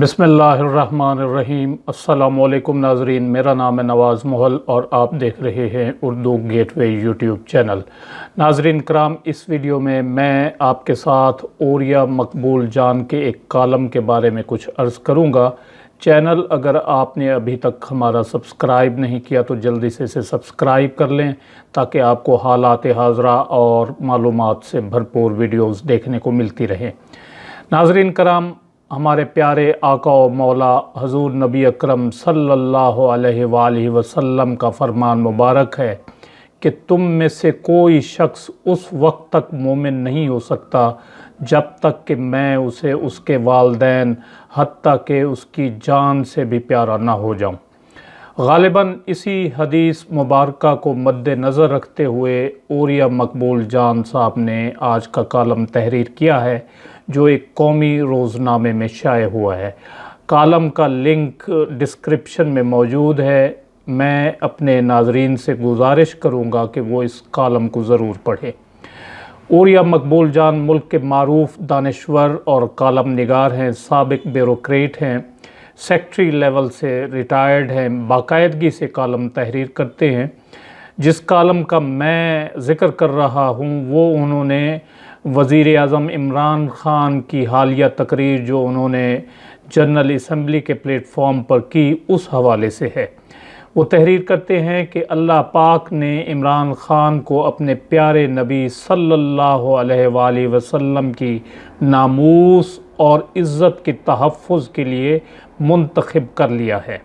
بسم اللہ الرحمن الرحیم۔ السلام علیکم ناظرین، میرا نام ہے نواز محل اور آپ دیکھ رہے ہیں اردو گیٹ وے یوٹیوب چینل۔ ناظرین کرام، اس ویڈیو میں آپ کے ساتھ اوریہ مقبول جان کے ایک کالم کے بارے میں کچھ عرض کروں گا۔ چینل اگر آپ نے ابھی تک ہمارا سبسکرائب نہیں کیا تو جلدی سے اسے سبسکرائب کر لیں تاکہ آپ کو حالات حاضرہ اور معلومات سے بھرپور ویڈیوز دیکھنے کو ملتی رہیں۔ ناظرین کرام، ہمارے پیارے آقا و مولا حضور نبی اکرم صلی اللہ علیہ وآلہ وسلم کا فرمان مبارک ہے کہ تم میں سے کوئی شخص اس وقت تک مومن نہیں ہو سکتا جب تک کہ میں اسے اس کے والدین حتیٰ کہ اس کی جان سے بھی پیارا نہ ہو جاؤں۔ غالباً اسی حدیث مبارکہ کو مد نظر رکھتے ہوئے اوریہ مقبول جان صاحب نے آج کا کالم تحریر کیا ہے جو ایک قومی روزنامے میں شائع ہوا ہے۔ کالم کا لنک ڈسکرپشن میں موجود ہے۔ میں اپنے ناظرین سے گزارش کروں گا کہ وہ اس کالم کو ضرور پڑھیں۔ اوریہ مقبول جان ملک کے معروف دانشور اور کالم نگار ہیں، سابق بیوروکریٹ ہیں، سیکٹری لیول سے ریٹائرڈ ہیں، باقاعدگی سے کالم تحریر کرتے ہیں۔ جس کالم کا میں ذکر کر رہا ہوں وہ انہوں نے وزیر اعظم عمران خان کی حالیہ تقریر جو انہوں نے جنرل اسمبلی کے پلیٹ فارم پر کی اس حوالے سے ہے۔ وہ تحریر کرتے ہیں کہ اللہ پاک نے عمران خان کو اپنے پیارے نبی صلی اللہ علیہ وآلہ وسلم کی ناموس اور عزت کی تحفظ کے لیے منتخب کر لیا ہے۔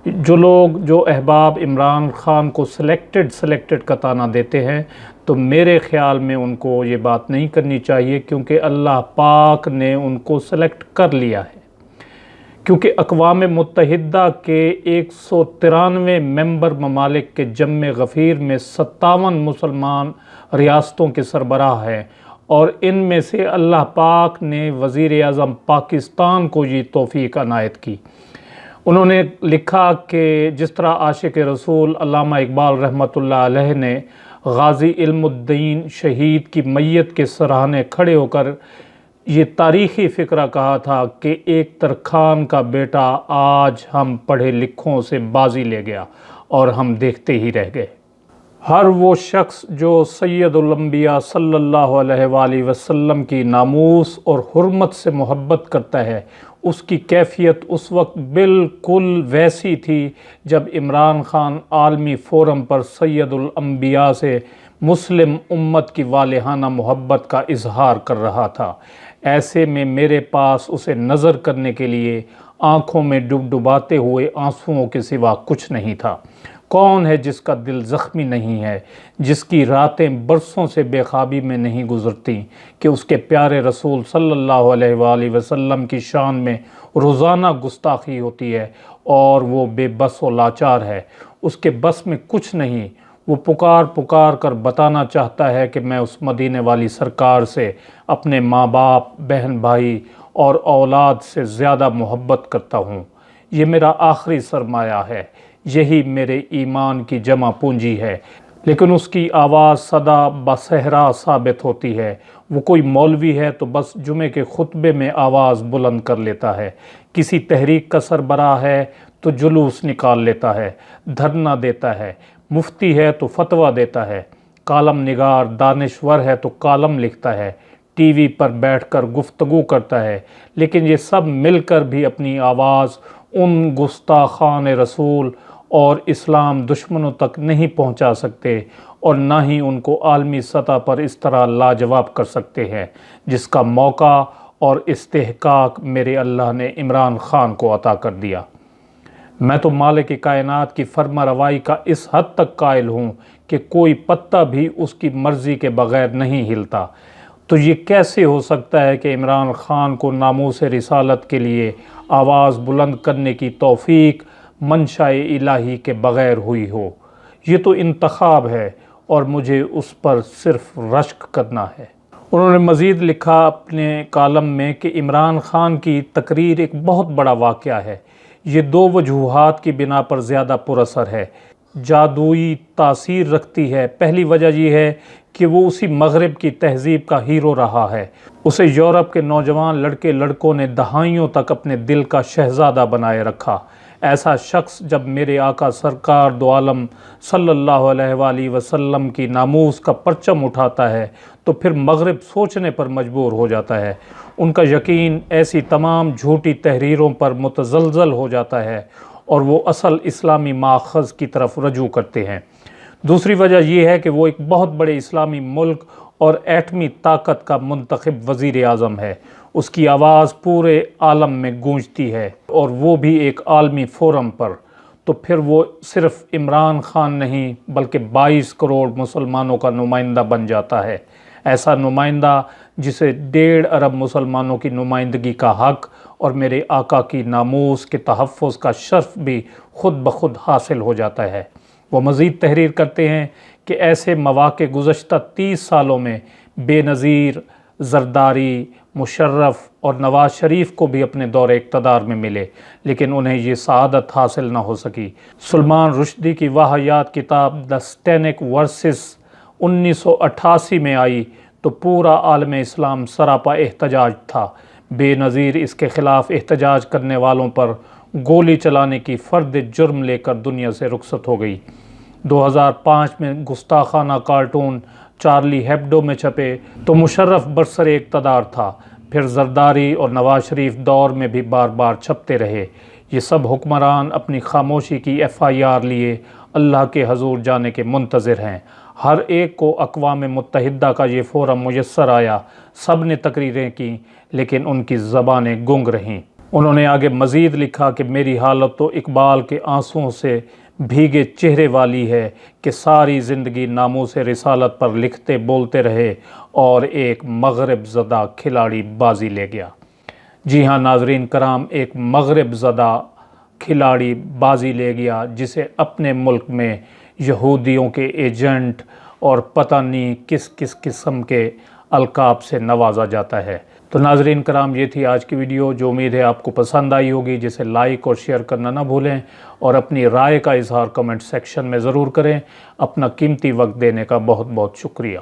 جو احباب عمران خان کو سلیکٹڈ کا طعنہ دیتے ہیں تو میرے خیال میں ان کو یہ بات نہیں کرنی چاہیے، کیونکہ اللہ پاک نے ان کو سلیکٹ کر لیا ہے۔ کیونکہ اقوام متحدہ کے 193 ممبر ممالک کے جمع غفیر میں 57 مسلمان ریاستوں کے سربراہ ہیں، اور ان میں سے اللہ پاک نے وزیر اعظم پاکستان کو یہ توفیق عنایت کی۔ انہوں نے لکھا کہ جس طرح عاشق رسول علامہ اقبال رحمۃ اللہ علیہ نے غازی علم الدین شہید کی میت کے سراہنے کھڑے ہو کر یہ تاریخی فقرہ کہا تھا کہ ایک ترکھان کا بیٹا آج ہم پڑھے لکھوں سے بازی لے گیا اور ہم دیکھتے ہی رہ گئے۔ ہر وہ شخص جو سید الانبیاء صلی اللہ علیہ وآلہ وسلم کی ناموس اور حرمت سے محبت کرتا ہے، اس کی کیفیت اس وقت بالکل ویسی تھی جب عمران خان عالمی فورم پر سید الانبیاء سے مسلم امت کی والہانہ محبت کا اظہار کر رہا تھا۔ ایسے میں میرے پاس اسے نظر کرنے کے لیے آنکھوں میں ڈباتے ہوئے آنسوؤں کے سوا کچھ نہیں تھا۔ کون ہے جس کا دل زخمی نہیں ہے، جس کی راتیں برسوں سے بے خوابی میں نہیں گزرتی کہ اس کے پیارے رسول صلی اللہ علیہ وآلہ وسلم کی شان میں روزانہ گستاخی ہوتی ہے اور وہ بے بس و لاچار ہے، اس کے بس میں کچھ نہیں۔ وہ پکار کر بتانا چاہتا ہے کہ میں اس مدینے والی سرکار سے اپنے ماں باپ، بہن بھائی اور اولاد سے زیادہ محبت کرتا ہوں۔ یہ میرا آخری سرمایہ ہے، یہی میرے ایمان کی جمع پونجی ہے۔ لیکن اس کی آواز صدا بصحرا ثابت ہوتی ہے۔ وہ کوئی مولوی ہے تو بس جمعے کے خطبے میں آواز بلند کر لیتا ہے، کسی تحریک کا سربراہ ہے تو جلوس نکال لیتا ہے، دھرنا دیتا ہے، مفتی ہے تو فتویٰ دیتا ہے، کالم نگار دانشور ہے تو کالم لکھتا ہے، ٹی وی پر بیٹھ کر گفتگو کرتا ہے، لیکن یہ سب مل کر بھی اپنی آواز ان گستاخان رسول اور اسلام دشمنوں تک نہیں پہنچا سکتے، اور نہ ہی ان کو عالمی سطح پر اس طرح لاجواب کر سکتے ہیں جس کا موقع اور استحقاق میرے اللہ نے عمران خان کو عطا کر دیا۔ میں تو مالک کائنات کی فرما روائی کا اس حد تک قائل ہوں کہ کوئی پتہ بھی اس کی مرضی کے بغیر نہیں ہلتا۔ تو یہ کیسے ہو سکتا ہے کہ عمران خان کو ناموس رسالت کے لیے آواز بلند کرنے کی توفیق منشاء الہی کے بغیر ہوئی ہو؟ یہ تو انتخاب ہے اور مجھے اس پر صرف رشک کرنا ہے۔ انہوں نے مزید لکھا اپنے کالم میں کہ عمران خان کی تقریر ایک بہت بڑا واقعہ ہے۔ یہ دو وجوہات کی بنا پر زیادہ پر اثر ہے۔ جادوئی تاثیر رکھتی ہے۔ پہلی وجہ یہ ہے کہ وہ اسی مغرب کی تہذیب کا ہیرو رہا ہے۔ اسے یورپ کے نوجوان لڑکے لڑکوں نے دہائیوں تک اپنے دل کا شہزادہ بنائے رکھا۔ ایسا شخص جب میرے آقا سرکار دو عالم صلی اللہ علیہ وآلہ وسلم کی ناموس کا پرچم اٹھاتا ہے تو پھر مغرب سوچنے پر مجبور ہو جاتا ہے۔ ان کا یقین ایسی تمام جھوٹی تحریروں پر متزلزل ہو جاتا ہے اور وہ اصل اسلامی ماخذ کی طرف رجوع کرتے ہیں۔ دوسری وجہ یہ ہے کہ وہ ایک بہت بڑے اسلامی ملک اور ایٹمی طاقت کا منتخب وزیر اعظم ہے۔ اس کی آواز پورے عالم میں گونجتی ہے اور وہ بھی ایک عالمی فورم پر۔ تو پھر وہ صرف عمران خان نہیں بلکہ 22 کروڑ مسلمانوں کا نمائندہ بن جاتا ہے۔ ایسا نمائندہ جسے 1.5 ارب مسلمانوں کی نمائندگی کا حق اور میرے آقا کی ناموس کے تحفظ کا شرف بھی خود بخود حاصل ہو جاتا ہے۔ وہ مزید تحریر کرتے ہیں کہ ایسے مواقع گزشتہ 30 سالوں میں بے نظیر زرداری، مشرف اور نواز شریف کو بھی اپنے دور اقتدار میں ملے، لیکن انہیں یہ سعادت حاصل نہ ہو سکی۔ سلمان رشدی کی واہیات کتاب دی سیٹینک ورسز 1988 میں آئی تو پورا عالم اسلام سراپا احتجاج تھا۔ بے نظیر اس کے خلاف احتجاج کرنے والوں پر گولی چلانے کی فرد جرم لے کر دنیا سے رخصت ہو گئی۔ 2005 میں گستاخانہ کارٹون چارلی ہیبڈو میں چھپے تو مشرف برسر اقتدار تھا۔ پھر زرداری اور نواز شریف دور میں بھی بار بار چھپتے رہے۔ یہ سب حکمران اپنی خاموشی کی FIR لیے اللہ کے حضور جانے کے منتظر ہیں۔ ہر ایک کو اقوام متحدہ کا یہ فورم میسر آیا، سب نے تقریریں کیں لیکن ان کی زبانیں گنگ رہیں۔ انہوں نے آگے مزید لکھا کہ میری حالت تو اقبال کے آنسوؤں سے بھیگے چہرے والی ہے کہ ساری زندگی ناموس رسالت پر لکھتے بولتے رہے اور ایک مغرب زدہ کھلاڑی بازی لے گیا۔ جی ہاں ناظرین کرام، ایک مغرب زدہ کھلاڑی بازی لے گیا جسے اپنے ملک میں یہودیوں کے ایجنٹ اور پتہ نہیں کس کس قسم کے القاب سے نوازا جاتا ہے۔ تو ناظرین کرام، یہ تھی آج کی ویڈیو، جو امید ہے آپ کو پسند آئی ہوگی، جسے لائک اور شیئر کرنا نہ بھولیں اور اپنی رائے کا اظہار کمنٹ سیکشن میں ضرور کریں۔ اپنا قیمتی وقت دینے کا بہت بہت شکریہ۔